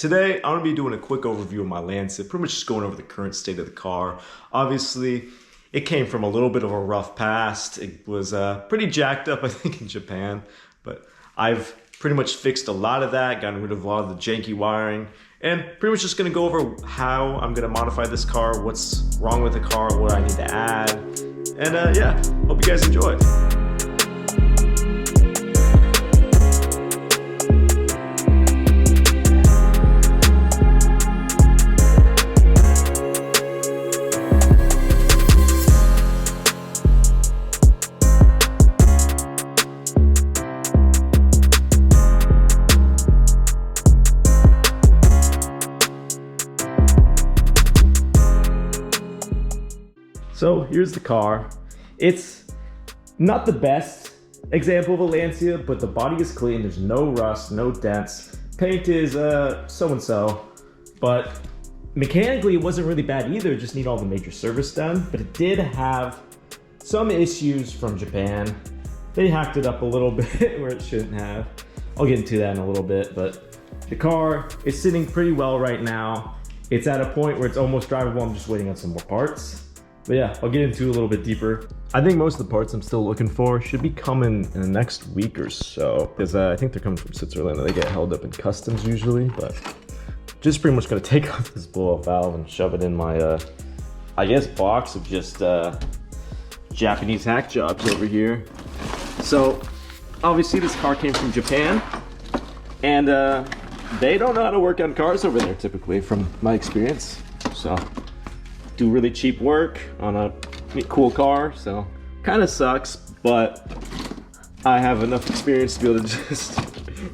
Today, I'm gonna be doing a quick overview of my Lancia, pretty much just going over the current state of the car. Obviously, it came from a little bit of a rough past. It was pretty jacked up, I think, in Japan, but I've pretty much fixed a lot of that, gotten rid of a lot of the janky wiring, and pretty much just gonna go over how I'm gonna modify this car, what's wrong with the car, what I need to add, and yeah, hope you guys enjoy. So here's the car. It's not the best example of a Lancia, but the body is clean. There's no rust, no dents. Paint is so-and-so, but mechanically it wasn't really bad either. It just need all the major service done, but it did have some issues from Japan. They hacked it up a little bit where it shouldn't have. I'll get into that in a little bit, but the car is sitting pretty well right now. It's at a point where it's almost drivable. I'm just waiting on some more parts. But yeah, I'll get into it a little bit deeper. I think most of the parts I'm still looking for should be coming in the next week or so, because I think they're coming from Switzerland and they get held up in customs usually, but just pretty much gonna take off this blow-off valve and shove it in my, I guess, box of just Japanese hack jobs over here. So obviously this car came from Japan, and they don't know how to work on cars over there typically, from my experience. So do really cheap work on a cool car, so kind of sucks, but I have enough experience to be able to just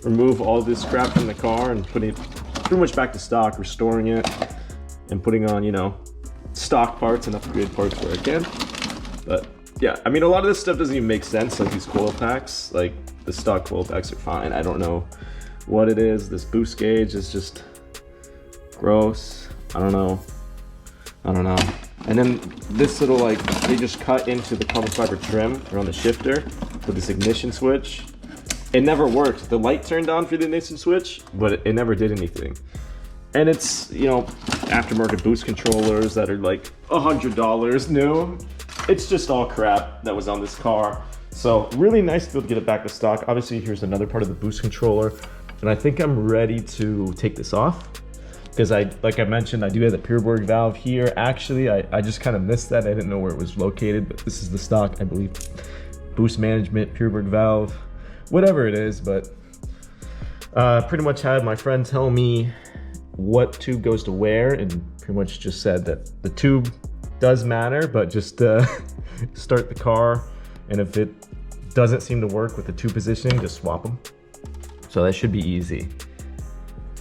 remove all this crap from the car and put it pretty much back to stock, restoring it and putting on, you know, stock parts and upgrade parts where I can. But yeah, I mean, a lot of this stuff doesn't even make sense, like these coil packs. Like the stock coil packs are fine. I don't know what it is. This boost gauge is just gross. I don't know. And then this little, like, they just cut into the carbon fiber trim around the shifter with this ignition switch. It never worked. The light turned on for the ignition switch, but it never did anything. And it's, you know, aftermarket boost controllers that are like $100 new. It's just all crap that was on this car. So really nice to be able to get it back to stock. Obviously, here's another part of the boost controller. And I think I'm ready to take this off, because like I mentioned, I do have the Pureborg valve here. Actually, I just kind of missed that. I didn't know where it was located, but this is the stock, I believe, boost management, Pureborg valve, whatever it is. But pretty much had my friend tell me what tube goes to where, and pretty much just said that the tube does matter, but just start the car, and if it doesn't seem to work with the tube positioning, just swap them. So that should be easy.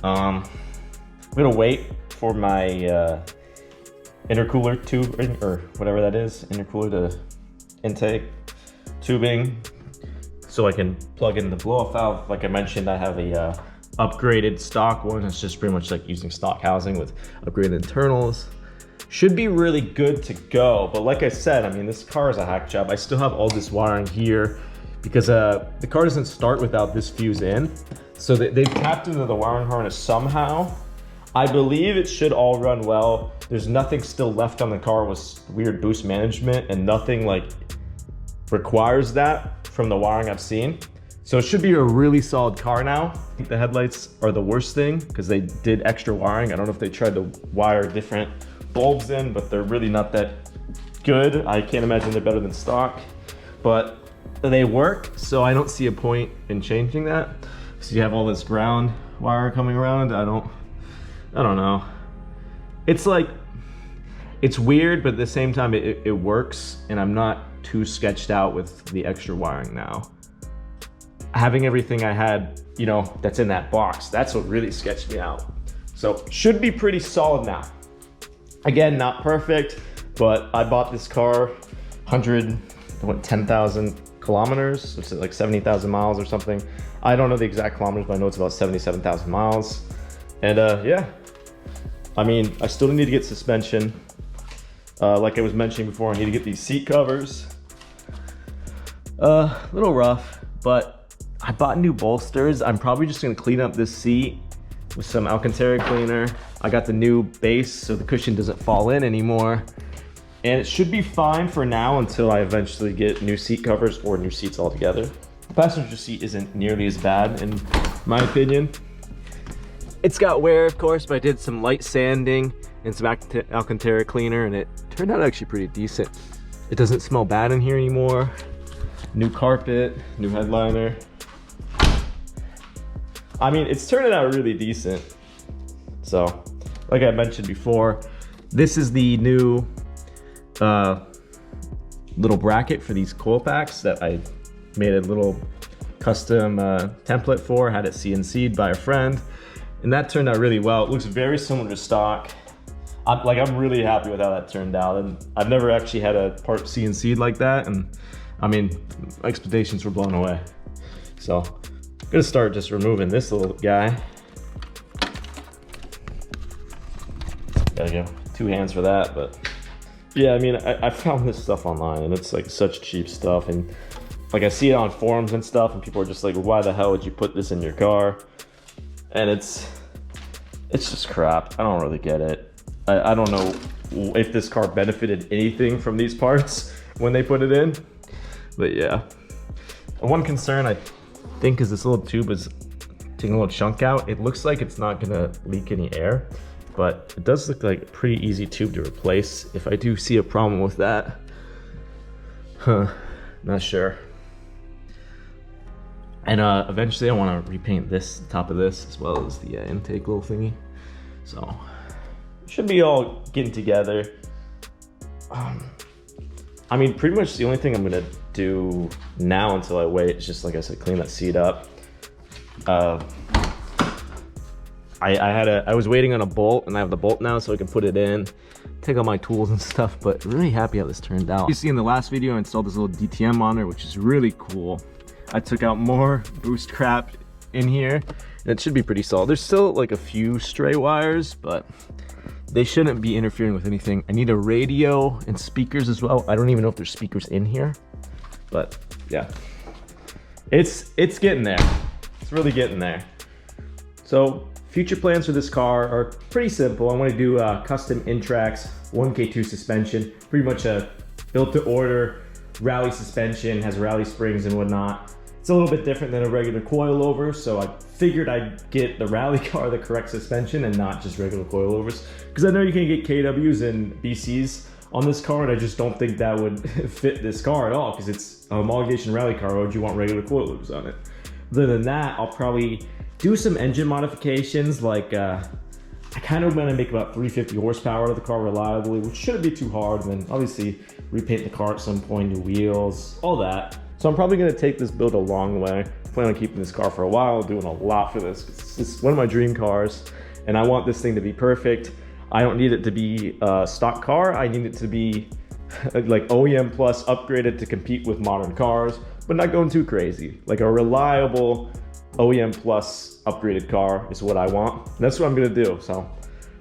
I'm gonna wait for my intercooler tube, or whatever that is, intercooler to intake tubing, so I can plug in the blow-off valve. Like I mentioned, I have a upgraded stock one. It's just pretty much like using stock housing with upgraded internals. Should be really good to go. But like I said, I mean, this car is a hack job. I still have all this wiring here because the car doesn't start without this fuse in. So they've tapped into the wiring harness somehow. I believe it should all run well. There's nothing still left on the car with weird boost management, and nothing like requires that from the wiring I've seen. So it should be a really solid car now. I think the headlights are the worst thing because they did extra wiring. I don't know if they tried to wire different bulbs in, but they're really not that good. I can't imagine they're better than stock, but they work, so I don't see a point in changing that. So you have all this ground wire coming around. I don't know. It's like, it's weird, but at the same time, it works, and I'm not too sketched out with the extra wiring now. Having everything I had, you know, that's in that box, that's what really sketched me out. So should be pretty solid now. Again, not perfect, but I bought this car 10,000 kilometers, which is like 70,000 miles or something. I don't know the exact kilometers, but I know it's about 77,000 miles. And yeah, I mean, I still need to get suspension. Like I was mentioning before, I need to get these seat covers. A little rough, but I bought new bolsters. I'm probably just gonna clean up this seat with some Alcantara cleaner. I got the new base so the cushion doesn't fall in anymore. And it should be fine for now until I eventually get new seat covers or new seats altogether. The passenger seat isn't nearly as bad in my opinion. It's got wear, of course, but I did some light sanding and some Alcantara cleaner, and it turned out actually pretty decent. It doesn't smell bad in here anymore. New carpet, new headliner. I mean, it's turning out really decent. So, like I mentioned before, this is the new little bracket for these coil packs that I made a little custom template for, had it CNC'd by a friend, and that turned out really well. It looks very similar to stock. I'm really happy with how that turned out, and I've never actually had a part CNC'd like that, and I mean, my expectations were blown away. So I'm gonna start just removing this little guy. Gotta go, 2 hands for that, but yeah, I mean, I found this stuff online, and it's like such cheap stuff, and like I see it on forums and stuff, and people are just like, why the hell would you put this in your car? And it's just crap. I don't really get it. I don't know if this car benefited anything from these parts when they put it in, but yeah. One concern I think is this little tube is taking a little chunk out. It looks like it's not gonna leak any air, but it does look like a pretty easy tube to replace. If I do see a problem with that, not sure. And eventually I want to repaint this top of this as well as the intake little thingy. So should be all getting together. I mean, pretty much the only thing I'm gonna do now until I wait is just, like I said, clean that seat up. I was waiting on a bolt, and I have the bolt now, so I can put it in, take all my tools and stuff. But really happy how this turned out. You see in the last video, I installed this little DTM monitor, which is really cool. I took out more boost crap in here, and it should be pretty solid. There's still like a few stray wires, but they shouldn't be interfering with anything. I need a radio and speakers as well. I don't even know if there's speakers in here, but yeah, it's getting there. It's really getting there. So future plans for this car are pretty simple. I want to do a custom Intrax 1K2 suspension, pretty much a built to order rally suspension, has rally springs and whatnot. It's a little bit different than a regular coilover, so I figured I'd get the rally car the correct suspension and not just regular coilovers, because I know you can get KWs and BCs on this car, and I just don't think that would fit this car at all, because it's a homologation rally car. Why would you want regular coilovers on it? Other than that, I'll probably do some engine modifications, like I kind of want to make about 350 horsepower out of the car reliably, which shouldn't be too hard, and then obviously repaint the car at some point, new wheels, all that. So I'm probably going to take this build a long way. I plan on keeping this car for a while, doing a lot for this. It's one of my dream cars, and I want this thing to be perfect. I don't need it to be a stock car. I need it to be like OEM plus upgraded to compete with modern cars, but not going too crazy. Like a reliable OEM plus upgraded car is what I want. And that's what I'm gonna do. So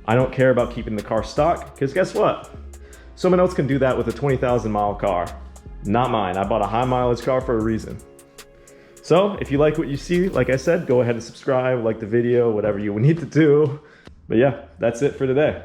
I don't care about keeping the car stock, because guess what? Someone else can do that with a 20,000 mile car. Not mine. I bought a high mileage car for a reason. So if you like what you see, like I said, go ahead and subscribe, like the video, whatever you need to do. But yeah, that's it for today.